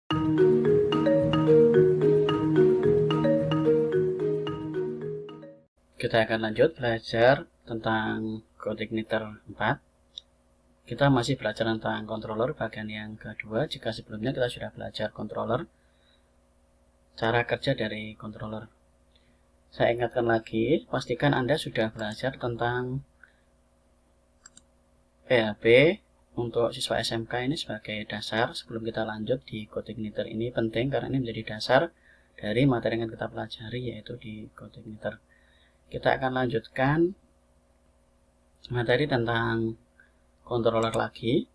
Kita akan lanjut belajar tentang CodeIgniter 4. Kita masih belajar tentang controller bagian yang kedua. Jika sebelumnya kita sudah belajar controller, cara kerja dari controller. Saya ingatkan lagi, pastikan Anda sudah belajar tentang PHP untuk siswa SMK ini sebagai dasar. Sebelum kita lanjut di CodeIgniter ini penting karena ini menjadi dasar dari materi yang kita pelajari, yaitu di CodeIgniter. Kita akan lanjutkan materi tentang controller lagi.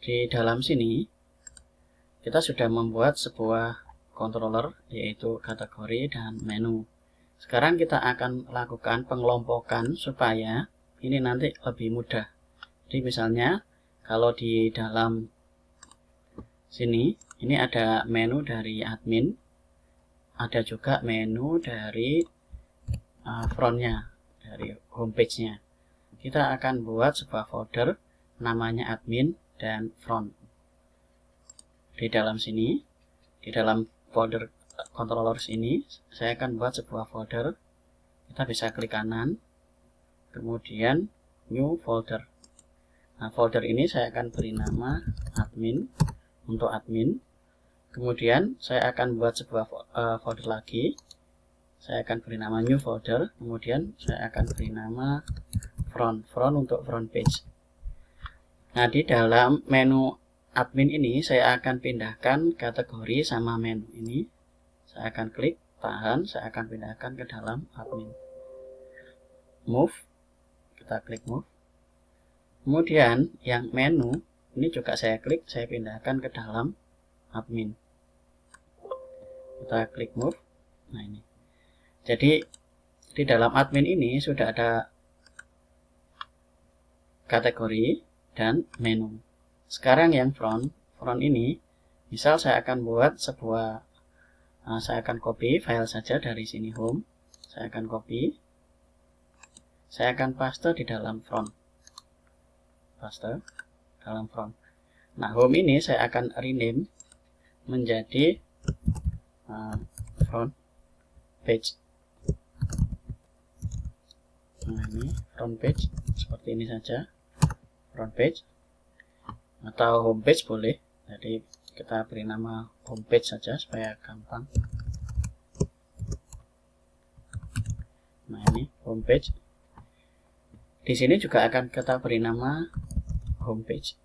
Di dalam sini kita sudah membuat sebuah controller, yaitu kategori dan menu. Sekarang kita akan lakukan pengelompokan supaya ini nanti lebih mudah. Jadi misalnya kalau di dalam sini ini ada menu dari admin, ada juga menu dari frontnya, dari homepage-nya. Kita akan buat sebuah folder namanya admin dan front. Di dalam sini, di dalam folder controllers ini, saya akan buat sebuah folder. Kita bisa klik kanan, kemudian new folder. Nah, folder ini saya akan beri nama admin untuk admin. Kemudian saya akan buat sebuah folder lagi. Saya akan beri nama new folder. Kemudian saya akan beri nama front untuk front page. Nah, di dalam menu admin ini saya akan pindahkan kategori sama menu ini. Saya akan klik, tahan, saya akan pindahkan ke dalam admin. Move, kita klik move. Kemudian yang menu ini juga saya klik, saya pindahkan ke dalam admin. Kita klik move. Nah, ini. Jadi di dalam admin ini sudah ada kategori dan menu. Sekarang yang front ini, misal saya akan buat sebuah, saya akan copy file saja dari sini home. Saya akan copy, saya akan paste di dalam front. Paste dalam front. Nah, home ini saya akan rename menjadi front page. Nah, ini front page seperti ini saja, front page atau home page boleh. Jadi kita beri nama home page saja supaya gampang. Nah, ini home page. Di sini juga akan kita beri nama home page.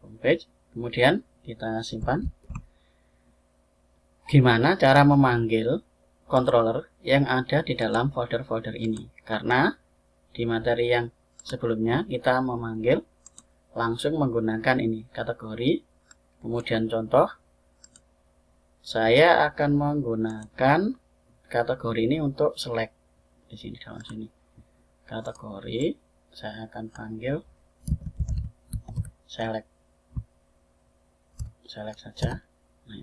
Home page. Kemudian kita simpan. Gimana cara memanggil controller yang ada di dalam folder-folder ini? Karena di materi yang sebelumnya kita memanggil langsung menggunakan ini kategori. Kemudian contoh, saya akan menggunakan kategori ini untuk select. Di sini dalam sini kategori, saya akan panggil select saja. Nah,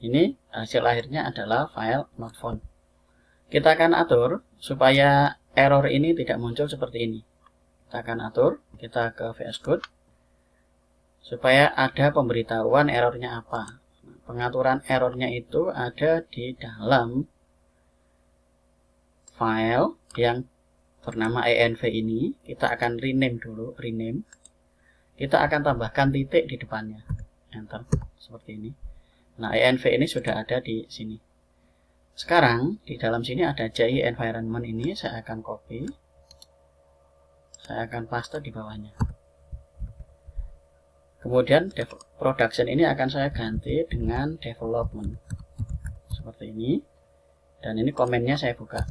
ini hasil akhirnya adalah file not found. Kita akan atur supaya error ini tidak muncul seperti ini. Kita akan atur, kita ke VS Code supaya ada pemberitahuan errornya apa. Pengaturan errornya itu ada di dalam file yang bernama env ini. Kita akan rename dulu, rename. Kita akan tambahkan titik di depannya. Enter, seperti ini. Nah, env ini sudah ada di sini. Sekarang di dalam sini ada JI environment ini, saya akan copy. Saya akan paste di bawahnya. Kemudian production ini akan saya ganti dengan development. Seperti ini. Dan ini komennya saya buka.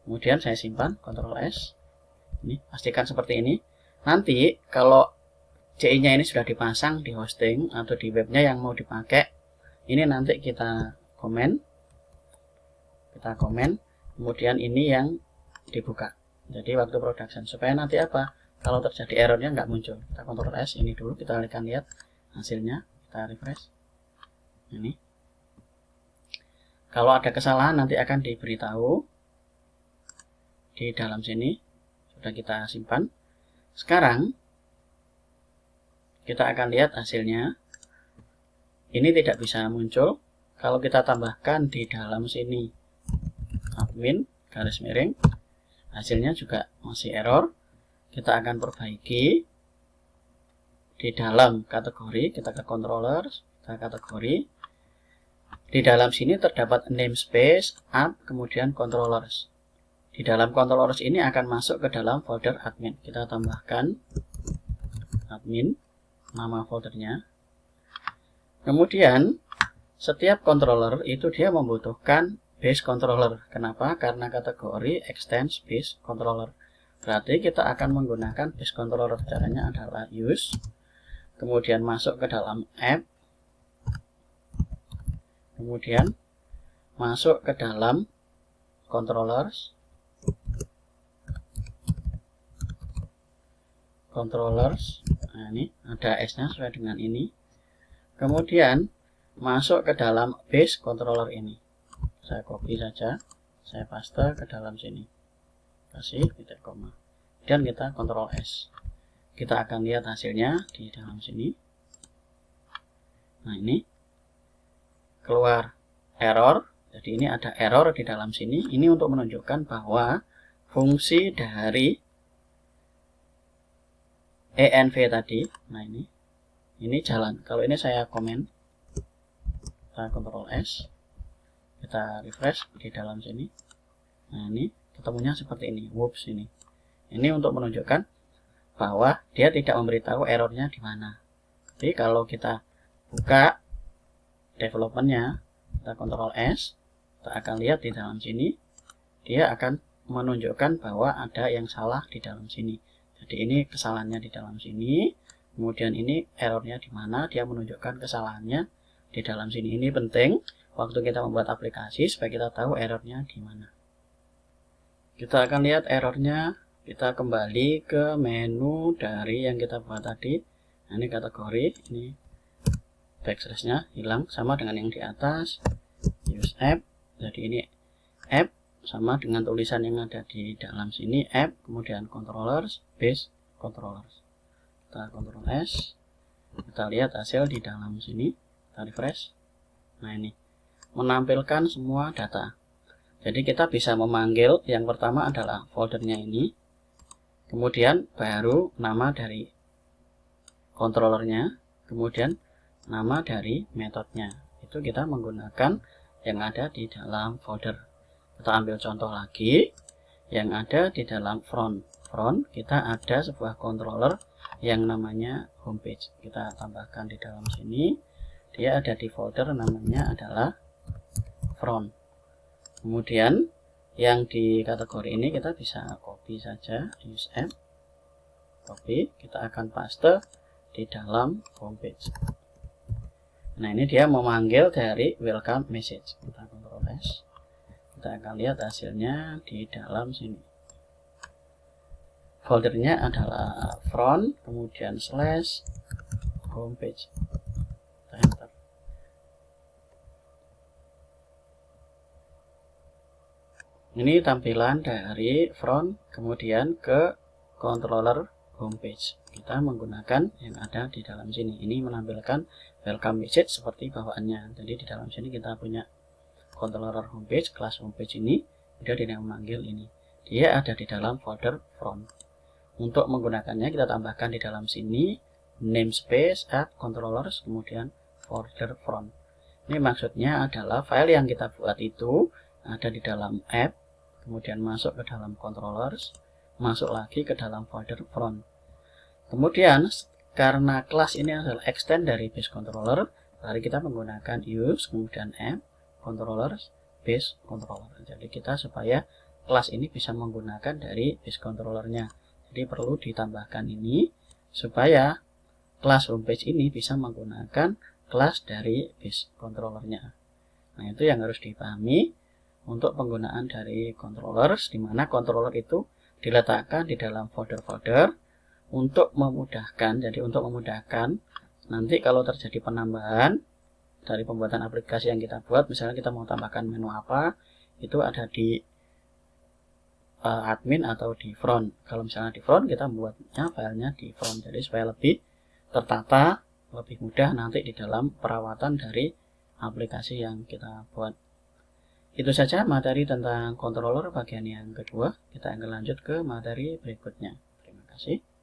Kemudian saya simpan, Ctrl S. Ini pastikan seperti ini. Nanti kalau JI-nya ini sudah dipasang di hosting atau di webnya yang mau dipakai, ini nanti kita komen. Kemudian ini yang dibuka. Jadi waktu production supaya nanti apa? Kalau terjadi errornya nggak muncul. Kita Ctrl S ini dulu, kita akan lihat hasilnya. Kita refresh. Ini. Kalau ada kesalahan nanti akan diberitahu di dalam sini. Sudah kita simpan. Sekarang kita akan lihat hasilnya. ini tidak bisa muncul. Kalau kita tambahkan di dalam sini admin garis miring, hasilnya juga masih error. Kita akan perbaiki di dalam kategori, kita ke controllers, kita kategori. Di dalam sini terdapat namespace, app, kemudian controllers. Di dalam controllers ini akan masuk ke dalam folder admin. Kita tambahkan admin, nama foldernya. Kemudian setiap controller itu dia membutuhkan base controller. Kenapa? Karena kategori extends base controller. Berarti kita akan menggunakan base controller. Caranya adalah use, kemudian masuk ke dalam app, kemudian masuk ke dalam controllers, nah ini ada S-nya sesuai dengan ini. Kemudian masuk ke dalam base controller ini. Saya copy saja, saya paste ke dalam sini. Kasih titik koma. Dan kita Ctrl S. Kita akan lihat hasilnya di dalam sini. Nah, ini keluar error. Jadi ini ada error di dalam sini. Ini untuk menunjukkan bahwa fungsi dari env tadi, nah ini jalan. Kalau ini saya komen, kita Ctrl S, kita refresh di dalam sini. Nah, ini ketemunya seperti ini. Whoops, ini untuk menunjukkan bahwa dia tidak memberitahu errornya di mana. Jadi kalau kita buka developmentnya, kita Ctrl S, kita akan lihat di dalam sini, dia akan menunjukkan bahwa ada yang salah di dalam sini. Jadi ini kesalahannya di dalam sini, kemudian ini errornya di mana, dia menunjukkan kesalahannya di dalam sini. Ini penting waktu kita membuat aplikasi supaya kita tahu errornya di mana. Kita akan lihat errornya. Kita kembali ke menu dari yang kita buat tadi. Nah, ini kategori, ini backslash-nya hilang sama dengan yang di atas. Use app, jadi ini app sama dengan tulisan yang ada di dalam sini, app, kemudian controllers, base controllers. Kita Ctrl S, kita lihat hasil di dalam sini, kita refresh. Nah, ini menampilkan semua data. Jadi kita bisa memanggil, yang pertama adalah foldernya ini, kemudian baru nama dari controllernya, kemudian nama dari metodenya. Itu kita menggunakan yang ada di dalam folder. Kita ambil contoh lagi yang ada di dalam front. Kita ada sebuah controller yang namanya homepage. Kita tambahkan di dalam sini. Dia ada di folder namanya adalah front. Kemudian yang di kategori ini kita bisa copy saja, use app, copy, kita akan paste di dalam homepage. Nah, ini dia memanggil dari welcome message. Kita Ctrl S. Kita akan lihat hasilnya di dalam sini. Foldernya adalah front, kemudian slash homepage. Kita enter. Ini tampilan dari front, kemudian ke controller homepage. Kita menggunakan yang ada di dalam sini. Ini menampilkan welcome message seperti bawaannya. Jadi di dalam sini kita punya controller homepage, kelas homepage ini, dia tidak memanggil ini. Dia ada di dalam folder front. Untuk menggunakannya kita tambahkan di dalam sini namespace add controllers, kemudian folder front. Ini maksudnya adalah file yang kita buat itu ada di dalam app, kemudian masuk ke dalam controllers, masuk lagi ke dalam folder front. Kemudian karena kelas ini adalah extend dari base controller, mari kita menggunakan use, kemudian app, controllers, base controller. Jadi kita supaya kelas ini bisa menggunakan dari base controllernya. Jadi perlu ditambahkan ini supaya kelas homepage ini bisa menggunakan kelas dari base controllernya. Nah, itu yang harus dipahami untuk penggunaan dari controllers, di mana controller itu diletakkan di dalam folder-folder untuk memudahkan. Jadi untuk memudahkan nanti kalau terjadi penambahan dari pembuatan aplikasi yang kita buat, misalnya kita mau tambahkan menu apa, itu ada di admin atau di front. Kalau misalnya di front, kita membuatnya filenya di front, jadi supaya lebih tertata lebih mudah nanti di dalam perawatan dari aplikasi yang kita buat. Itu saja materi tentang controller bagian yang kedua. Kita akan lanjut ke materi berikutnya. Terima kasih.